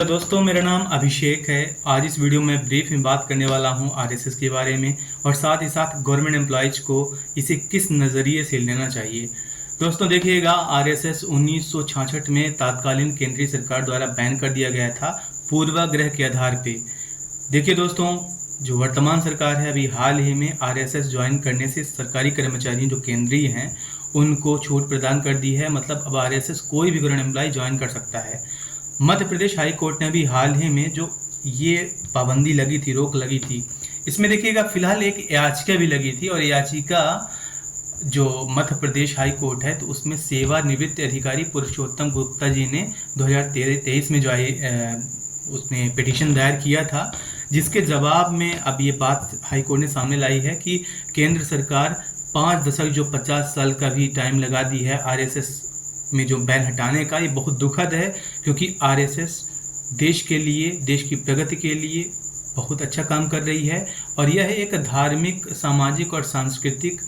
तो दोस्तों, मेरा नाम अभिषेक है। आज इस वीडियो में ब्रीफ में बात करने वाला हूं आरएसएस के बारे में और साथ ही साथ गवर्नमेंट एम्प्लॉयज को इसे किस नज़रिए से लेना चाहिए। दोस्तों देखिएगा, आरएसएस 1966 में तत्कालीन केंद्रीय सरकार द्वारा बैन कर दिया गया था पूर्वाग्रह के आधार पे। देखिए दोस्तों, जो वर्तमान सरकार है अभी हाल ही में आरएसएस ज्वाइन करने से सरकारी कर्मचारी जो केंद्रीय हैं उनको छूट प्रदान कर दी है। मतलब अब आरएसएस कोई भी गवर्नमेंट एम्प्लॉय ज्वाइन कर सकता है। मध्य प्रदेश हाई कोर्ट ने भी हाल ही में जो ये पाबंदी लगी थी, रोक लगी थी, इसमें देखिएगा फिलहाल एक याचिका भी लगी थी और याचिका जो मध्य प्रदेश हाई कोर्ट है तो उसमें सेवानिवृत्त अधिकारी पुरुषोत्तम गुप्ता जी ने 2023 में जो उसने पिटीशन दायर किया था, जिसके जवाब में अब ये बात हाई कोर्ट ने सामने लाई है कि केंद्र सरकार 5 दशक जो 50 साल का भी टाइम लगा दी है आरएसएस में जो बैन हटाने का, ये बहुत दुखद है क्योंकि आरएसएस देश के लिए, देश की प्रगति के लिए बहुत अच्छा काम कर रही है और यह एक धार्मिक, सामाजिक और सांस्कृतिक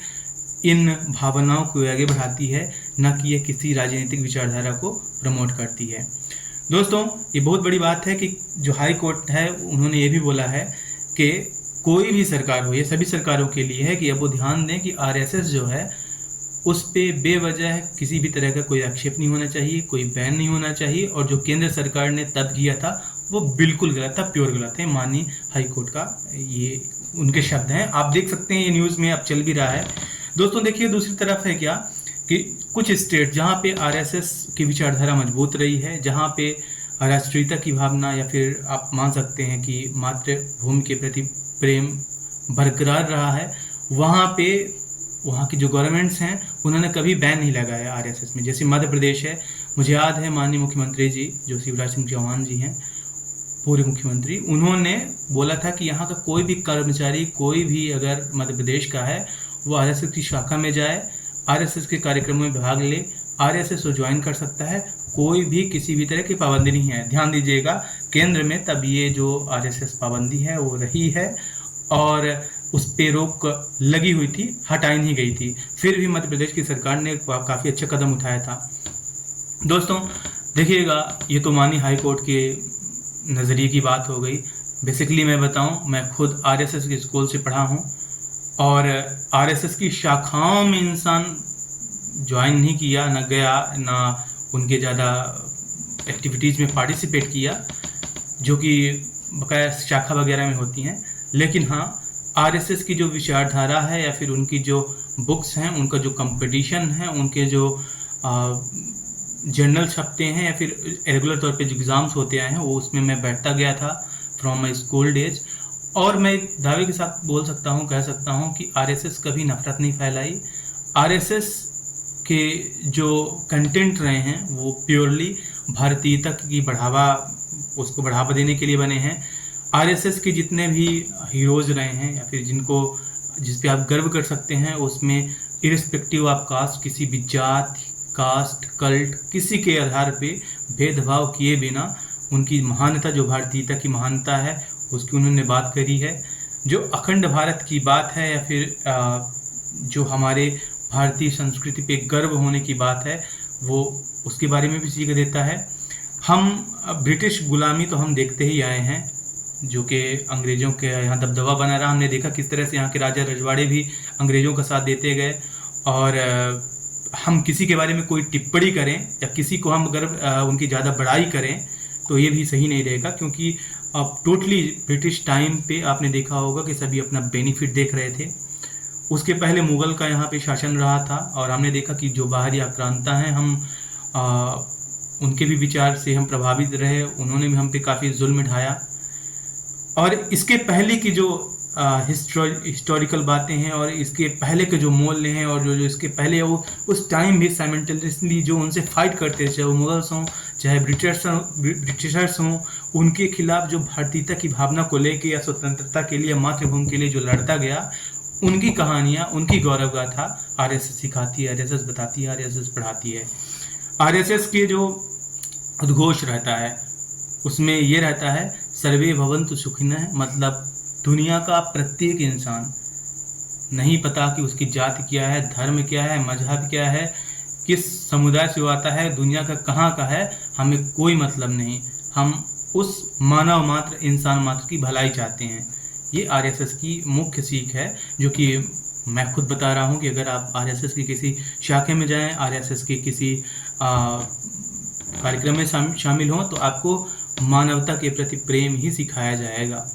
इन भावनाओं को आगे बढ़ाती है, न कि यह किसी राजनीतिक विचारधारा को प्रमोट करती है। दोस्तों, ये बहुत बड़ी बात है कि जो हाई कोर्ट है उन्होंने ये भी बोला है कि कोई भी सरकार हो, ये सभी सरकारों के लिए है कि अब वो ध्यान दें कि आरएसएस जो है उस पे बेवजह किसी भी तरह का कोई आक्षेप नहीं होना चाहिए, कोई बैन नहीं होना चाहिए और जो केंद्र सरकार ने तब किया था वो बिल्कुल गलत था, प्योर गलत है। माननीय हाई कोर्ट का ये उनके शब्द हैं, आप देख सकते हैं, ये न्यूज़ में अब चल भी रहा है। दोस्तों देखिए, दूसरी तरफ है क्या कि कुछ स्टेट जहाँ पे आरएसएस की विचारधारा मजबूत रही है, जहाँ पे राष्ट्रीयता की भावना या फिर आप मान सकते हैं कि मातृभूमि के प्रति प्रेम बरकरार रहा है, वहाँ की जो गवर्नमेंट्स हैं उन्होंने कभी बैन नहीं लगाया आरएसएस में। जैसे मध्य प्रदेश है, मुझे याद है माननीय मुख्यमंत्री जी जो शिवराज सिंह चौहान जी हैं, पूर्व मुख्यमंत्री, उन्होंने बोला था कि यहाँ का कोई भी कर्मचारी, कोई भी अगर मध्य प्रदेश का है वो आरएसएस की शाखा में जाए, आरएसएस के कार्यक्रमों में भाग ले, आरएसएस को ज्वाइन कर सकता है, कोई भी किसी भी तरह की पाबंदी नहीं है। ध्यान दीजिएगा, केंद्र में तब ये जो आरएसएस पाबंदी है वो रही है और उस पे रोक लगी हुई थी, हटाई नहीं गई थी। फिर भी मध्य प्रदेश की सरकार ने काफ़ी अच्छा कदम उठाया था। दोस्तों देखिएगा, ये तो माननीय हाई कोर्ट के नज़रिए की बात हो गई। बेसिकली मैं बताऊं, मैं खुद आरएसएस के स्कूल से पढ़ा हूं और आरएसएस की शाखाओं में इंसान ज्वाइन नहीं किया, ना गया, ना उनके ज़्यादा एक्टिविटीज़ में पार्टिसिपेट किया जो कि बकाया शाखा वगैरह में होती हैं। लेकिन हाँ, आरएसएस की जो विचारधारा है या फिर उनकी जो बुक्स हैं, उनका जो कंपटीशन है, उनके जो जर्नल छपते हैं या फिर रेगुलर तौर पे जो एग्ज़ाम्स होते आए हैं, वो उसमें मैं बैठता गया था फ्रॉम माई स्कूल डेज। और मैं दावे के साथ बोल सकता हूँ, कह सकता हूँ कि आरएसएस कभी नफरत नहीं फैलाई। आरएसएस के जो कंटेंट रहे हैं वो प्योरली भारतीयता की उसको बढ़ावा देने के लिए बने हैं। आरएसएस के जितने भी हीरोज़ रहे हैं या फिर जिस पे आप गर्व कर सकते हैं, उसमें इरिस्पेक्टिव ऑफ कास्ट, किसी भी जात, कास्ट, कल्ट, किसी के आधार पे भेदभाव किए बिना उनकी महानता, जो भारतीयता की महानता है, उसकी उन्होंने बात करी है। जो अखंड भारत की बात है या फिर जो हमारे भारतीय संस्कृति पे गर्व होने की बात है, वो उसके बारे में भी सीख देता है। हम ब्रिटिश गुलामी तो हम देखते ही आए हैं, जो कि अंग्रेज़ों के यहाँ दबदबा बना रहा। हमने देखा किस तरह से यहाँ के राजा रजवाड़े भी अंग्रेज़ों का साथ देते गए और हम किसी के बारे में कोई टिप्पणी करें या किसी को हम अगर उनकी ज़्यादा बड़ाई करें तो ये भी सही नहीं रहेगा, क्योंकि अब टोटली ब्रिटिश टाइम पे आपने देखा होगा कि सभी अपना बेनिफिट देख रहे थे। उसके पहले मुग़ल का यहाँ पे शासन रहा था और हमने देखा कि जो बाहरी आक्रांता हैं, हम उनके भी विचार से हम प्रभावित रहे, उन्होंने भी हम पे काफ़ी जुल्म ढाया। और इसके पहले की जो हिस्टोरिकल बातें हैं और इसके पहले के जो मूल्य हैं और जो इसके पहले वो उस टाइम भी साइमल्टेनियसली जो उनसे फाइट करते थे, चाहे वो मुगल्स हों, चाहे ब्रिटिशर्स हों, उनके खिलाफ जो भारतीयता की भावना को लेके या स्वतंत्रता के लिए, मातृभूमि के लिए जो लड़ता गया, उनकी कहानियाँ, उनकी गौरव गाथा आरएसएस सिखाती है, आरएसएस बताती है, आरएसएस पढ़ाती है। आरएसएस के जो उद्घोष रहता है उसमें ये रहता है, सर्वे भवन्तु सुखिनः, मतलब दुनिया का प्रत्येक इंसान, नहीं पता कि उसकी जाति क्या है, धर्म क्या है, मजहब क्या है, किस समुदाय से वो आता है, दुनिया का कहाँ का है, हमें कोई मतलब नहीं। हम उस मानव मात्र इंसान मात्र की भलाई चाहते हैं। ये आरएसएस की मुख्य सीख है, जो कि मैं खुद बता रहा हूँ कि अगर आप आरएसएस की किसी शाखे में जाएं, आरएसएस के किसी कार्यक्रम में शामिल हों, तो आपको मानवता के प्रति प्रेम ही सिखाया जाएगा।